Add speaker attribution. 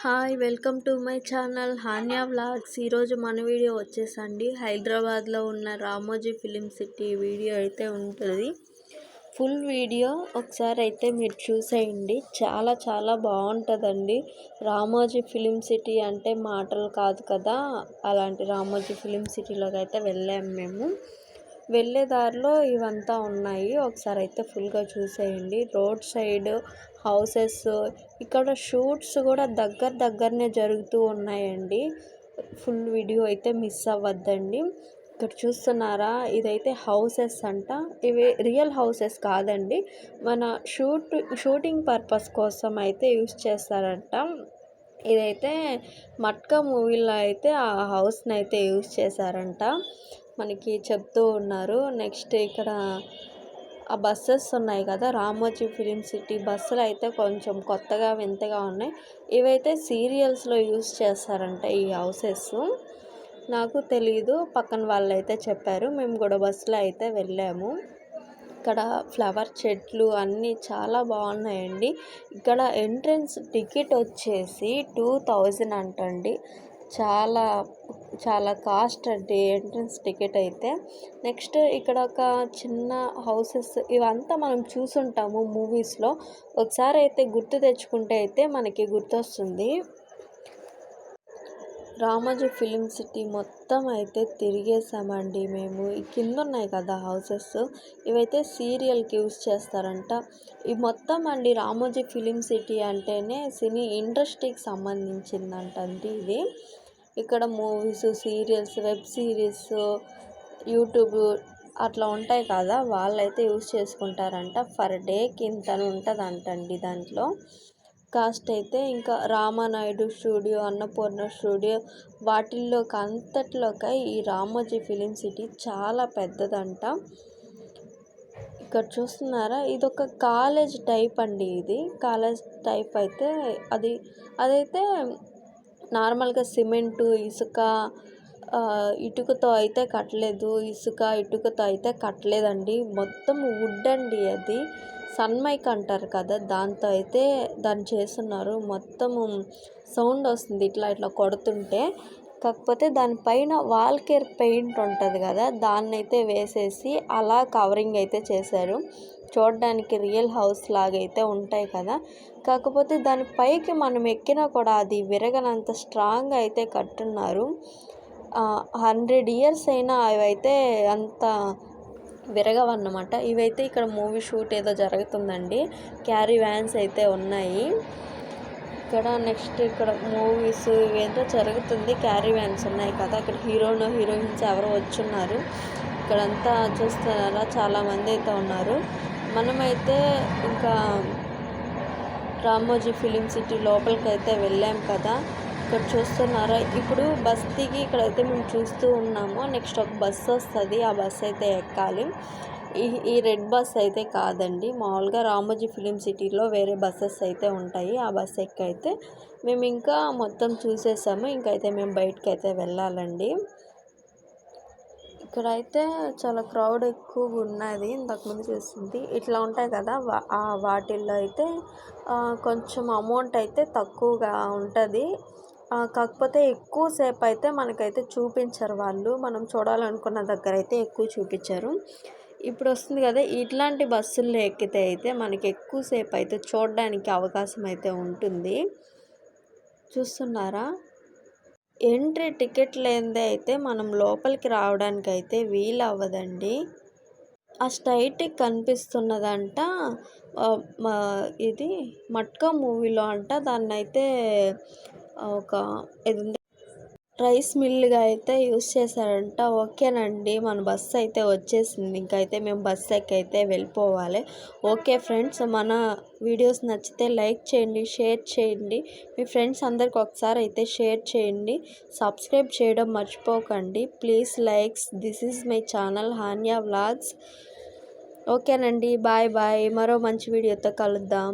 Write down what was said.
Speaker 1: Hi welcome to my channel Hanya vlogs. ఈరోజు మన video వచ్చేసండి హైదరాబాద్లో ఉన్న రామోజీ ఫిలిం సిటీ వీడియో అయితే ఉంటుంది. ఫుల్ వీడియో ఒకసారి అయితే మీరు చూసేయండి. చాలా చాలా బాగుంటుందండి. రామోజీ ఫిలిం సిటీ అంటే మాటలు కాదు కదా. అలాంటి రామోజీ ఫిలిం సిటీలోకి అయితే వెళ్ళాము మేము. వెళ్ళే దారిలో ఇవంతా ఉన్నాయి. ఒకసారి అయితే ఫుల్గా చూసేయండి. రోడ్ సైడ్ హౌసెస్, ఇక్కడ షూట్స్ కూడా దగ్గరనే జరుగుతూ ఉన్నాయండి. ఫుల్ వీడియో అయితే మిస్ అవ్వద్దండి. ఇక్కడ చూస్తున్నారా, ఇదైతే హౌసెస్ అంట. ఇవి రియల్ హౌసెస్ కాదండి, మన షూటింగ్ పర్పస్ కోసం అయితే యూస్ చేస్తారంట. ఇదైతే మట్కా మూవీలో అయితే ఆ హౌస్ని అయితే యూస్ చేశారంట మనకి చెప్తూ ఉన్నారు. నెక్స్ట్ ఇక్కడ ఆ బస్సెస్ ఉన్నాయి కదా, రామోజీ ఫిలిం సిటీ బస్సులు అయితే కొంచెం కొత్తగా వింతగా ఉన్నాయి. ఇవైతే సీరియల్స్లో యూస్ చేస్తారంట ఈ హౌసెస్. నాకు తెలీదు, పక్కన వాళ్ళు అయితే చెప్పారు. మేము కూడా బస్సులో అయితే వెళ్ళాము. ఇక్కడ ఫ్లవర్ చెట్లు అన్నీ చాలా బాగున్నాయండి. ఇక్కడ ఎంట్రన్స్ టికెట్ వచ్చేసి 2000 అంటండి. చాలా చాలా కాస్ట్ అండి ఎంట్రన్స్ టికెట్ అయితే. నెక్స్ట్ ఇక్కడ ఒక చిన్న హౌసెస్, ఇవంతా మనం చూసుంటాము మూవీస్లో. ఒకసారి అయితే గుర్తు తెచ్చుకుంటే అయితే మనకి గుర్తొస్తుంది. రామోజీ ఫిలిం సిటీ మొత్తం అయితే తిరిగేసామండి మేము. ఈ కింద ఉన్నాయి కదా హౌసెస్, ఇవైతే సీరియల్కి యూస్ చేస్తారంట. ఈ మొత్తం అండి రామోజీ ఫిలిం సిటీ అంటేనే సినీ ఇండస్ట్రీకి సంబంధించిందంటండి ఇది. ఇక్కడ movies, serials, web series, YouTube అట్లా ఉంటాయి కదా, వాళ్ళైతే యూస్ చేసుకుంటారంట. పర్ డేకి ఇంత ఉంటుందంటండి దాంట్లో కాస్ట్ అయితే. ఇంకా రామానాయుడు స్టూడియో, అన్నపూర్ణ స్టూడియో, వాటిల్లోకి అంతట్లోకి ఈ రామోజీ ఫిలిం సిటీ చాలా పెద్దదంట. ఇక్కడ చూస్తున్నారా, ఇదొక కాలేజ్ టైప్ అండి. ఇది కాలేజ్ టైప్ అయితే అదైతే నార్మల్గా సిమెంటు, ఇసుక, ఇటుకతో అయితే కట్టలేదు. ఇటుకతో అయితే కట్టలేదండి, మొత్తం వుడ్ అండి. అది సన్మైక్ అంటారు కదా, దాంతో అయితే దాన్ని చేస్తున్నారు. మొత్తము సౌండ్ వస్తుంది ఇట్లా కొడుతుంటే. కాకపోతే దానిపైన వాల్కేర్ పెయింట్ ఉంటుంది కదా, దాన్ని అయితే వేసేసి అలా కవరింగ్ అయితే చేశారు. చూడడానికి రియల్ హౌస్ లాగైతే ఉంటాయి కదా, కాకపోతే దానిపైకి మనం ఎక్కినా కూడా అది విరగనంత స్ట్రాంగ్గా అయితే కట్టున్నారు. 100 years అయినా అవైతే అంత విరగవన్నమాట. ఇవైతే ఇక్కడ మూవీ షూట్ ఏదో జరుగుతుందండి. క్యారీ వ్యాన్స్ అయితే ఉన్నాయి ఇక్కడ. నెక్స్ట్ ఇక్కడ మూవీస్ ఇవేంటో జరుగుతుంది. క్యారీ వ్యాన్స్ ఉన్నాయి కదా, ఇక్కడ హీరోయిన్స్ ఎవరో వచ్చున్నారు. ఇక్కడంతా చూస్తున్నారా, చాలామంది అయితే ఉన్నారు. మనమైతే ఇంకా రామోజీ ఫిలిం సిటీ లోపలికి అయితే వెళ్ళాం కదా. ఇక్కడ చూస్తున్నారా, ఇప్పుడు బస్ దిగి ఇక్కడైతే మేము చూస్తూ ఉన్నాము. నెక్స్ట్ ఒక బస్సు వస్తుంది, ఆ బస్ అయితే ఎక్కాలి. ఈ రెడ్ బస్ అయితే కాదండి, మామూలుగా రామోజీ ఫిలిం సిటీలో వేరే బస్సెస్ అయితే ఉంటాయి. ఆ బస్ ఎక్కైతే మేము ఇంకా మొత్తం చూసేసాము. ఇంకైతే మేము బయటకు అయితే వెళ్ళాలండి. ఇక్కడైతే చాలా క్రౌడ్ ఎక్కువగా ఉన్నది. ఇంతకుముందు చూస్తుంది ఇట్లా ఉంటాయి కదా, వాటిల్లో అయితే కొంచెం అమౌంట్ అయితే తక్కువగా ఉంటుంది. కాకపోతే ఎక్కువసేపు అయితే మనకైతే చూపించరు వాళ్ళు. మనం చూడాలనుకున్న దగ్గర అయితే ఎక్కువ చూపించారు. ఇప్పుడు వస్తుంది కదా, ఇట్లాంటి బస్సుల్లో ఎక్కితే అయితే మనకి ఎక్కువసేపు అయితే చూడడానికి అవకాశం అయితే ఉంటుంది. చూస్తున్నారా, ఎంట్రీ టికెట్ లేనిదే అయితే మనం లోపలికి రావడానికి అయితే వీలు అవ్వదండి. ఆ స్ట్రైట్కి కనిపిస్తున్నదంట ఇది మట్కా మూవీలో అంట. దాన్ని అయితే ఒక రైస్ మిల్లుగా అయితే యూస్ చేశారంట. ఓకేనండి, మన బస్సు అయితే వచ్చేసింది. ఇంకైతే మేము బస్సు ఎక్కైతే వెళ్ళిపోవాలి. ఓకే ఫ్రెండ్స్, మన వీడియోస్ నచ్చితే లైక్ చేయండి, షేర్ చేయండి. మీ ఫ్రెండ్స్ అందరికి ఒకసారి అయితే షేర్ చేయండి. సబ్స్క్రైబ్ చేయడం మర్చిపోకండి. Please likes. This is my channel Hanya vlogs. ఓకేనండి, బాయ్ బాయ్. మరో మంచి వీడియోతో కలుద్దాం.